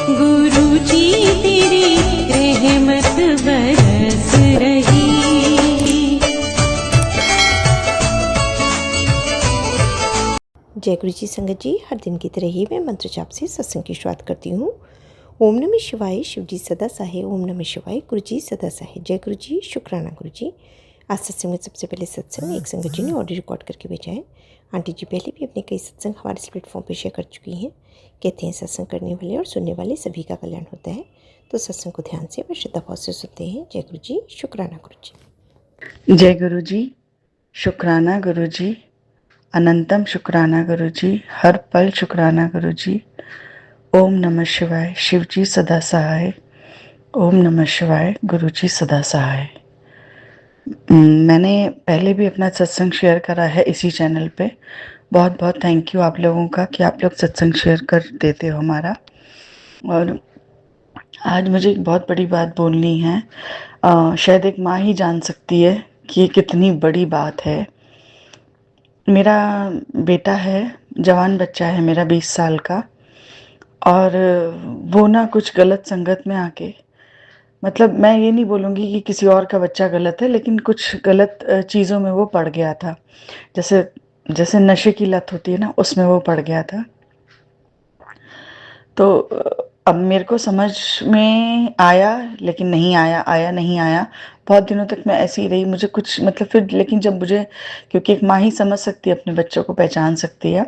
गुरु जी तेरी रहमत बरस रही। जय गुरु जी संगत जी, हर दिन की तरह ही मैं मंत्र जाप से सत्संग की शुरुआत करती हूँ। ओम नमः शिवाय, शिव जी सदा सहाय। ओम नमः शिवाय, गुरु जी सदा सहाय। जय गुरु जी, शुक्राना गुरु जी। आज सत्संग में सबसे पहले सत्संग एक संगत जी ने ऑडियो रिकॉर्ड करके भेजा है। आंटी जी पहले भी अपने कई सत्संग हमारे इस प्लेटफॉर्म पर शेयर कर चुकी हैं। कहते हैं सत्संग करने वाले और सुनने वाले सभी का कल्याण होता है। तो सत्संग को ध्यान से व श्रद्धा भाव से सुनते हैं। जय गुरु जी, शुक्राना गुरु जी। जय गुरु जी, शुक्राना गुरु जी, अनंतम शुक्राना गुरु जी, हर पल शुक्राना गुरु जी। ओम नमः शिवाय, शिव जी सदा सहाय। ओम नमः शिवाय, गुरु जी सदा सहाय। मैंने पहले भी अपना सत्संग शेयर करा है इसी चैनल पे। बहुत बहुत थैंक यू आप लोगों का कि आप लोग सत्संग शेयर कर देते हो हमारा। और आज मुझे एक बहुत बड़ी बात बोलनी है। शायद एक माँ ही जान सकती है कि ये कितनी बड़ी बात है। मेरा बेटा है, जवान बच्चा है मेरा 20 साल का, और वो ना कुछ गलत संगत में आके, मतलब मैं ये नहीं बोलूँगी कि किसी और का बच्चा गलत है, लेकिन कुछ गलत चीज़ों में वो पड़ गया था। जैसे जैसे नशे की लत होती है ना, उसमें वो पड़ गया था। तो अब मेरे को समझ में आया, लेकिन नहीं आया, आया नहीं आया। बहुत दिनों तक मैं ऐसी ही रही। मुझे कुछ मतलब फिर, लेकिन जब मुझे, क्योंकि एक माँ ही समझ सकती है, अपने बच्चों को पहचान सकती है,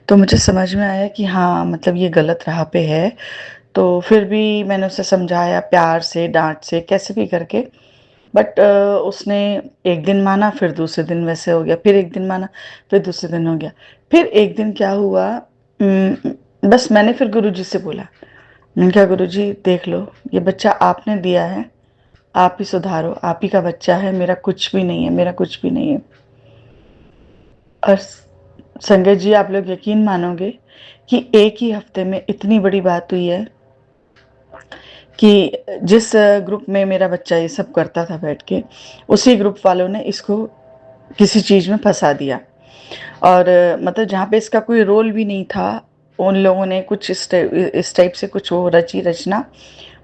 तो मुझे समझ में आया कि हाँ, मतलब ये गलत राह पे है। तो फिर भी मैंने उसे समझाया प्यार से, डांट से, कैसे भी करके। बट उसने एक दिन माना, फिर दूसरे दिन वैसे हो गया, फिर एक दिन माना, फिर दूसरे दिन हो गया। फिर एक दिन क्या हुआ, बस मैंने फिर गुरुजी से बोला, मैंने कहा गुरुजी देख लो, ये बच्चा आपने दिया है, आप ही सुधारो, आप ही का बच्चा है, मेरा कुछ भी नहीं है, मेरा कुछ भी नहीं है। और संगत जी, आप लोग यकीन मानोगे कि एक ही हफ्ते में इतनी बड़ी बात हुई है कि जिस ग्रुप में मेरा बच्चा ये सब करता था बैठ के, उसी ग्रुप वालों ने इसको किसी चीज़ में फंसा दिया। और मतलब जहाँ पे इसका कोई रोल भी नहीं था, उन लोगों ने कुछ इस टाइप से कुछ वो रची रचना।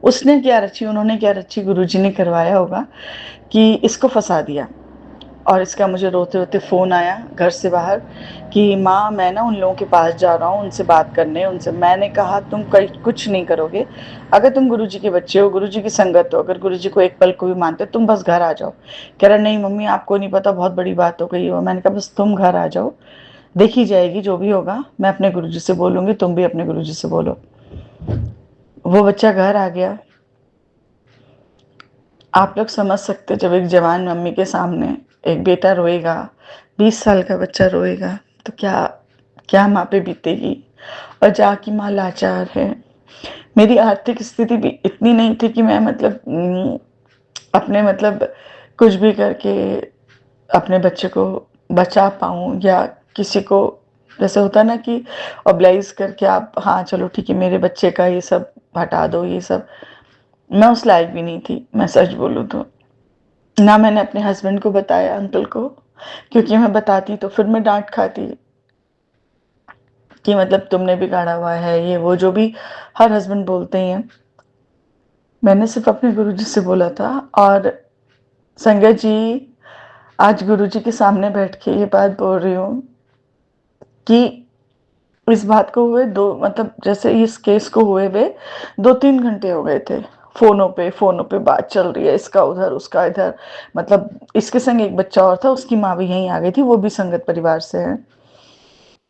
उसने क्या रची, उन्होंने क्या रची, गुरुजी ने करवाया होगा कि इसको फंसा दिया। और इसका मुझे रोते रोते फ़ोन आया घर से बाहर कि माँ, मैं ना उन लोगों के पास जा रहा हूँ, उनसे बात करने उनसे। मैंने कहा तुम कुछ नहीं करोगे, अगर तुम गुरुजी के बच्चे हो, गुरुजी की संगत हो, अगर गुरुजी को एक पल को भी मानते हो, तुम बस घर आ जाओ। कह रहा नहीं मम्मी, आपको नहीं पता, बहुत बड़ी बात हो गई हो। मैंने कहा बस तुम घर आ जाओ, देखी जाएगी, जो भी होगा मैं अपने गुरुजी से बोलूँगी, तुम भी अपने गुरुजी से बोलो। वो बच्चा घर आ गया। आप लोग समझ सकते, जब एक जवान मम्मी के सामने एक बेटा रोएगा, 20 साल का बच्चा रोएगा, तो क्या क्या माँ पे बीतेगी। और जाकी माँ लाचार है। मेरी आर्थिक स्थिति भी इतनी नहीं थी कि मैं मतलब अपने मतलब कुछ भी करके अपने बच्चे को बचा पाऊँ, या किसी को जैसे होता ना कि ऑब्लाइज करके आप, हाँ चलो ठीक है मेरे बच्चे का ये सब हटा दो, ये सब। मैं उस लायक भी नहीं थी, मैं सच बोलूँ तो। ना मैंने अपने हस्बैंड को बताया, अंकल को, क्योंकि मैं बताती तो फिर मैं डांट खाती कि मतलब तुमने बिगाड़ा हुआ है, ये वो जो भी हर हस्बैंड बोलते ही हैं। मैंने सिर्फ अपने गुरुजी से बोला था। और संगत जी, आज गुरुजी के सामने बैठ के ये बात बोल रही हूँ कि इस बात को हुए दो, मतलब जैसे इस केस को हुए हुए 2-3 घंटे हो गए थे। फोनों पे बात चल रही है, इसका उधर उसका इधर। मतलब इसके संग एक बच्चा और था, उसकी माँ भी यहीं आ गई थी, वो भी संगत परिवार से है।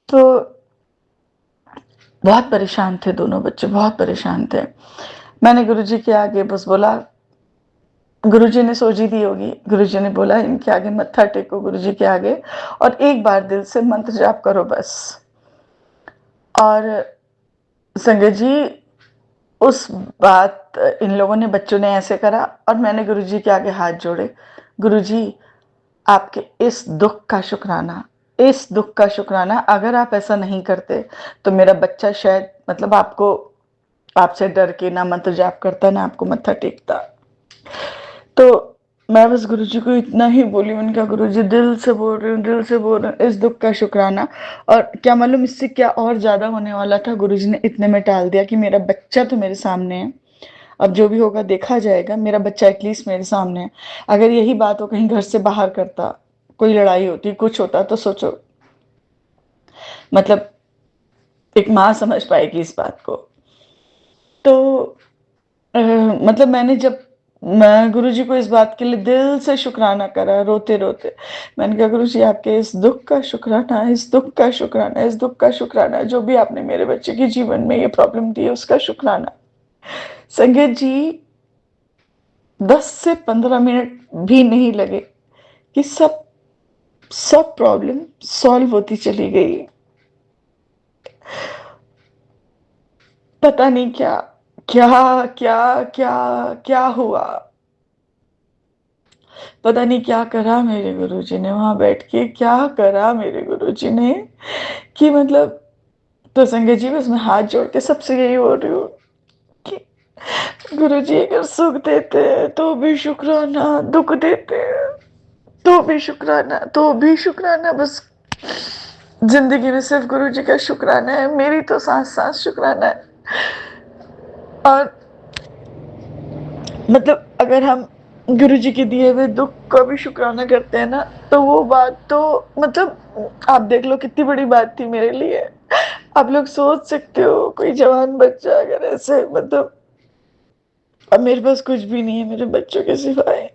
तो बहुत परेशान थे दोनों बच्चे, बहुत परेशान थे। मैंने गुरुजी के आगे बस बोला, गुरुजी ने सोची दी होगी, गुरुजी ने बोला इनके आगे मत्था टेको, गुरुजी के आगे, और एक बार दिल से मंत्र जाप करो बस। और संगत जी, उस बात इन लोगों ने, बच्चों ने ऐसे करा, और मैंने गुरुजी के आगे हाथ जोड़े, गुरुजी आपके इस दुख का शुक्राना, इस दुख का शुक्राना, अगर आप ऐसा नहीं करते तो मेरा बच्चा शायद मतलब आपको, आपसे डर के ना मंत्र जाप करता, ना आपको मत्था टेकता। तो मैं बस गुरुजी को इतना ही बोली, मैंने कहा गुरुजी दिल से बोल रही हूँ, दिल से बोल रही हूँ, इस दुख का शुक्राना। और क्या मालूम इससे क्या और ज्यादा होने वाला था, गुरुजी ने इतने में टाल दिया कि मेरा बच्चा तो मेरे सामने है, अब जो भी होगा देखा जाएगा, मेरा बच्चा एटलीस्ट मेरे सामने है। अगर यही बात वो कहीं घर से बाहर करता, कोई लड़ाई होती, कुछ होता, तो सोचो, मतलब एक माँ समझ पाएगी इस बात को। तो मतलब मैंने जब मैं गुरुजी को इस बात के लिए दिल से शुक्राना करा, रोते रोते मैंने कहा गुरुजी आपके इस दुख का शुक्राना, इस दुख का शुक्राना, इस दुख का शुक्राना, जो भी आपने मेरे बच्चे के जीवन में ये प्रॉब्लम दी है उसका शुक्राना। संगीत जी 10 से 15 मिनट भी नहीं लगे कि सब सब प्रॉब्लम सॉल्व होती चली गई। पता नहीं क्या क्या क्या क्या क्या हुआ, पता नहीं क्या करा मेरे गुरुजी ने वहां बैठ के, क्या करा मेरे गुरुजी ने कि मतलब, तो संगत जी बस मैं हाथ जोड़ के सबसे यही बोल रही हूँ कि गुरुजी अगर सुख देते हैं तो भी शुक्राना, दुख देते हैं तो भी शुक्राना, तो भी शुक्राना। बस जिंदगी में सिर्फ गुरुजी का शुक्राना है, मेरी तो सांस सांस शुक्राना है। और मतलब अगर हम गुरुजी के दिए हुए दुख का भी शुक्राना करते हैं ना, तो वो बात तो मतलब आप देख लो कितनी बड़ी बात थी मेरे लिए। आप लोग सोच सकते हो कोई जवान बच्चा अगर ऐसे मतलब, अब मेरे पास कुछ भी नहीं है मेरे बच्चों के सिवाय,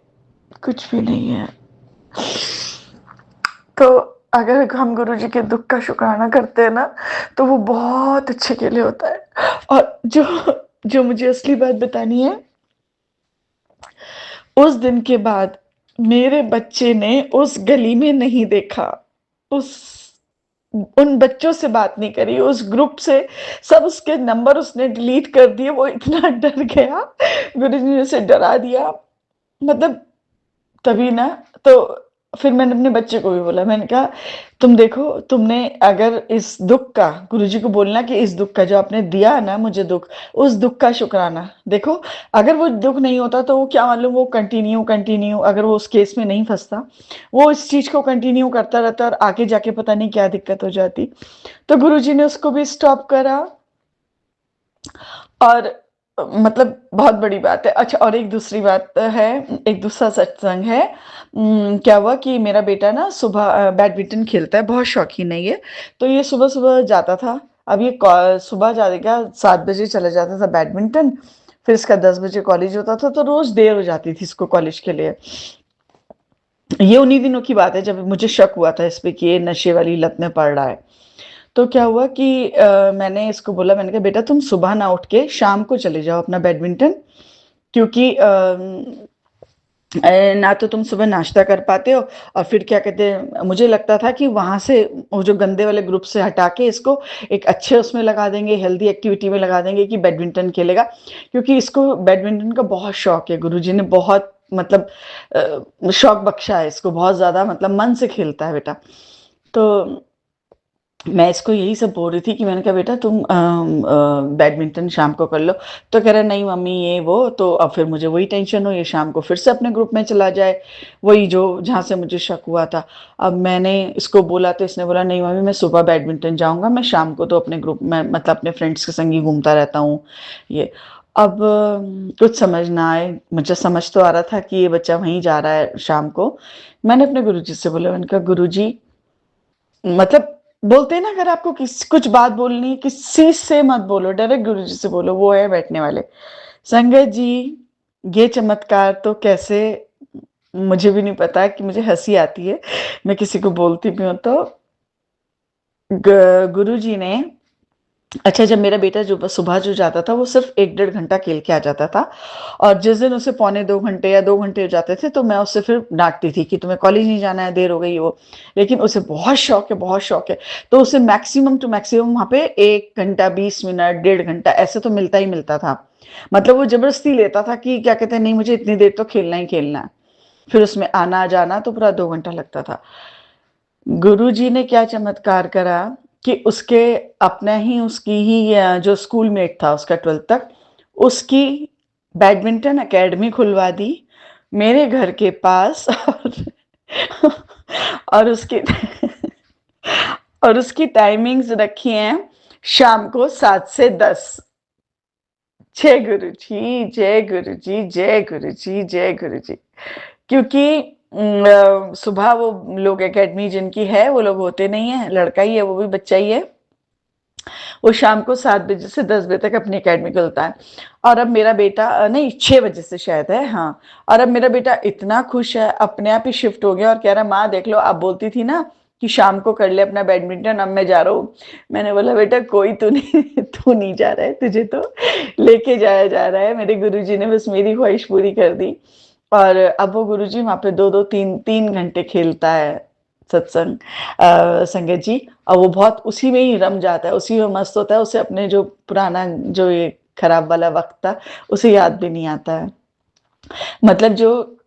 कुछ भी नहीं है, तो अगर हम गुरुजी के दुख का शुक्राना करते हैं ना, तो वो बहुत अच्छे के लिए होता है। और जो जो मुझे असली बात बतानी है, उस दिन के बाद मेरे बच्चे ने उस गली में नहीं देखा, उस उन बच्चों से बात नहीं करी, उस ग्रुप से सब उसके नंबर उसने डिलीट कर दिए। वो इतना डर गया, गुरुजी ने उसे डरा दिया, मतलब तभी ना। तो फिर मैंने अपने बच्चे को भी बोला, मैंने कहा तुम देखो, तुमने अगर इस दुख का, गुरुजी को बोलना कि इस दुख का जो आपने दिया ना मुझे दुख, उस दुख का शुक्राना देखो, अगर वो दुख नहीं होता तो वो क्या मालूम वो कंटिन्यू कंटिन्यू, अगर वो उस केस में नहीं फंसता, वो इस चीज को कंटिन्यू करता रहता और आगे जाके पता नहीं क्या दिक्कत हो जाती। तो गुरुजी ने उसको भी स्टॉप करा। और मतलब बहुत बड़ी बात है। अच्छा, और एक दूसरी बात है, एक दूसरा सत्संग है। क्या हुआ कि मेरा बेटा ना सुबह बैडमिंटन खेलता है, बहुत शौकीन है ये। तो ये सुबह सुबह जाता था, अब ये सुबह जाएगा 7 बजे चला जाता था बैडमिंटन, फिर इसका 10 बजे कॉलेज होता था, तो रोज देर हो जाती थी इसको कॉलेज के लिए। ये उन्हीं दिनों की बात है जब मुझे शक हुआ था इस पे कि ये नशे वाली लत में पड़ रहा है। तो क्या हुआ कि मैंने इसको बोला, मैंने कहा बेटा तुम सुबह ना उठ के शाम को चले जाओ अपना बैडमिंटन, क्योंकि ना तो तुम सुबह नाश्ता कर पाते हो, और फिर क्या कहते हैं, मुझे लगता था कि वहां से वो जो गंदे वाले ग्रुप से हटा के इसको एक अच्छे उसमें लगा देंगे, हेल्दी एक्टिविटी में लगा देंगे कि बैडमिंटन खेलेगा, क्योंकि इसको बैडमिंटन का बहुत शौक है। गुरुजी ने बहुत मतलब शौक बख्शा है इसको बहुत ज्यादा, मतलब मन से खेलता है बेटा। तो मैं इसको यही सब बोल रही थी कि मैंने कहा बेटा तुम बैडमिंटन शाम को कर लो। तो कह रहा नहीं मम्मी ये वो, तो अब फिर मुझे वही टेंशन हो, ये शाम को फिर से अपने ग्रुप में चला जाए, वही जो जहाँ से मुझे शक हुआ था। अब मैंने इसको बोला तो इसने बोला नहीं मम्मी मैं सुबह बैडमिंटन जाऊंगा, मैं शाम को तो अपने ग्रुप में मतलब अपने फ्रेंड्स के संग ही घूमता रहता हूँ ये। अब कुछ समझ ना आए, मुझे समझ तो आ रहा था कि ये बच्चा वहीं जा रहा है शाम को। मैंने अपने गुरुजी से बोला, मैंने कहा गुरुजी, मतलब बोलते हैं ना अगर आपको कुछ बात बोलनी है किसी से मत बोलो, डायरेक्ट गुरुजी से बोलो, वो है बैठने वाले। संगत जी ये चमत्कार तो कैसे, मुझे भी नहीं पता, कि मुझे हंसी आती है मैं किसी को बोलती भी हूँ तो। गुरुजी ने, अच्छा जब मेरा बेटा जो सुबह जो जाता था वो सिर्फ 1-1.5 घंटा खेल के आ जाता था, और जिस दिन उसे 1.25 घंटे या 2 घंटे हो जाते थे तो मैं उससे फिर डांटती थी कि तुम्हें कॉलेज नहीं जाना है, देर हो गई वो। लेकिन उसे बहुत शौक है, बहुत शौक है, तो उसे मैक्सिमम टू मैक्सिमम वहां पे 1 घंटा 20 मिनट 1.5 घंटा ऐसे तो मिलता ही मिलता था। मतलब वो जबरदस्ती लेता था कि क्या कहते हैं, नहीं मुझे इतनी देर तो खेलना ही खेलना है, फिर उसमें आना जाना तो पूरा 2 घंटा लगता था। गुरुजी ने क्या चमत्कार करा कि उसके अपना ही उसकी ही जो स्कूल मेट था उसका 12th तक, उसकी बैडमिंटन एकेडमी खुलवा दी। मेरे घर के पास और उसकी और उसकी टाइमिंग्स रखी हैं शाम को 7 से 10। जय गुरु जी, जय गुरु जी, जय गुरु जी, जय गुरु जी। क्योंकि सुबह वो लोग एकेडमी जिनकी है वो लोग होते नहीं है, लड़का ही है, वो भी बच्चा ही है। वो शाम को 7 बजे से 10 बजे तक अपनी एकेडमी खोलता है। और अब मेरा बेटा नहीं 6 बजे से शायद है, हाँ। और अब मेरा बेटा इतना खुश है, अपने आप ही शिफ्ट हो गया और कह रहा माँ देख लो, आप बोलती थी ना कि शाम को कर ले अपना बैडमिंटन, अब मैं जा रहा हूँ। मैंने बोला बेटा कोई तू नहीं तू नहीं जा रहा है, तुझे तो लेके जाया जा रहा है। मेरे गुरुजी ने बस मेरी ख्वाहिश पूरी कर दी। और अब वो गुरुजी वहाँ पे 2-2 3-3 घंटे खेलता है सत्संग संगत जी। और वो बहुत उसी में ही रम जाता है, उसी में मस्त होता है। उसे अपने जो पुराना जो ये खराब वाला वक़्त था, उसे याद भी नहीं आता है। मतलब जो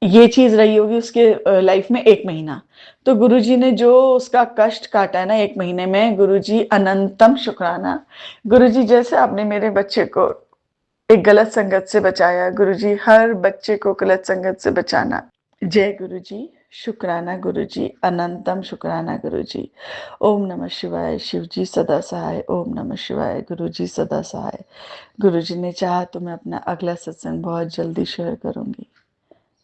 ये चीज़ रही होगी उसके लाइफ में 1 महीना। तो गुरुजी ने जो उसका कष्ट काटा है ना 1 महीने में, गुरुजी अनंतम शुक्राना। गुरुजी जैसे आपने मेरे बच्चे को एक गलत संगत से बचाया, गुरुजी हर बच्चे को गलत संगत से बचाना। जय गुरुजी, शुक्राना गुरुजी, अनंतम शुक्राना गुरुजी। ओम नमः शिवाय, शिवजी सदा सहाय। ओम नमः शिवाय, गुरुजी सदा सहाय। गुरुजी ने चाहा तो मैं अपना अगला सत्संग बहुत जल्दी शेयर करूंगी।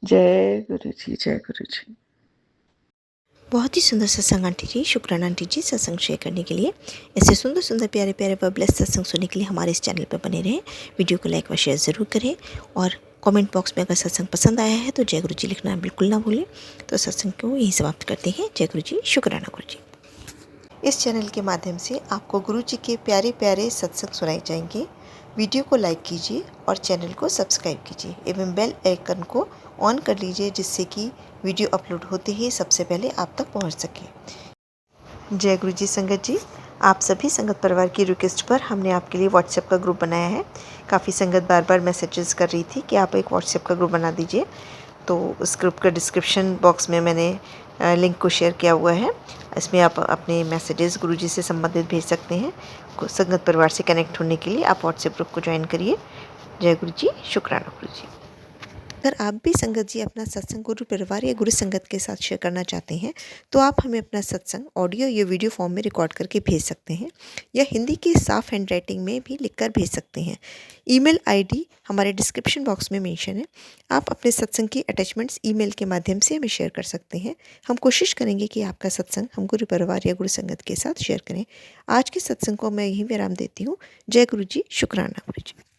जय गुरुजी, जय गुरुजी। बहुत ही सुंदर सत्संग आंटी जी, शुक्राना आंटी जी सत्संग शेयर करने के लिए। ऐसे सुंदर सुंदर प्यारे प्यारे व ब्लेस्ड सत्संग सुनने के लिए हमारे इस चैनल पर बने रहें। वीडियो को लाइक व शेयर ज़रूर करें और कमेंट बॉक्स में अगर सत्संग पसंद आया है तो जय गुरु जी लिखना बिल्कुल ना भूलें। तो सत्संग को यहीं समाप्त करते हैं। जय गुरु जी, शुक्राना गुरु जी। इस चैनल के माध्यम से आपको गुरु जी के प्यारे प्यारे सत्संग सुनाए जाएंगे। वीडियो को लाइक कीजिए और चैनल को सब्सक्राइब कीजिए एवं बेल आइकन को ऑन कर लीजिए, जिससे कि वीडियो अपलोड होते ही सबसे पहले आप तक पहुंच सके। जय गुरु जी संगत जी, आप सभी संगत परिवार की रिक्वेस्ट पर हमने आपके लिए व्हाट्सएप का ग्रुप बनाया है। काफ़ी संगत बार बार मैसेजेस कर रही थी कि आप एक व्हाट्सएप का ग्रुप बना दीजिए, तो उस ग्रुप का डिस्क्रिप्शन बॉक्स में मैंने लिंक को शेयर किया हुआ है। इसमें आप अपने मैसेजेस गुरुजी से संबंधित भेज सकते हैं। संगत परिवार से कनेक्ट होने के लिए आप व्हाट्सएप ग्रुप को ज्वाइन करिए। जय गुरु जी, शुक्राना गुरु जी। अगर आप भी संगत जी अपना सत्संग गुरु परिवार या गुरु संगत के साथ शेयर करना चाहते हैं तो आप हमें अपना सत्संग ऑडियो या वीडियो फॉर्म में रिकॉर्ड करके भेज सकते हैं या हिंदी की साफ हैंड राइटिंग में भी लिखकर भेज सकते हैं। ईमेल आईडी हमारे डिस्क्रिप्शन बॉक्स में मेंशन है। आप अपने सत्संग की अटैचमेंट्स ईमेल के माध्यम से हमें शेयर कर सकते हैं। हम कोशिश करेंगे कि आपका सत्संग हम गुरु परिवार या गुरु संगत के साथ शेयर करें। आज के सत्संग को मैं यहीं विराम देती हूँ। जय गुरु जी, शुक्राना गुरु जी।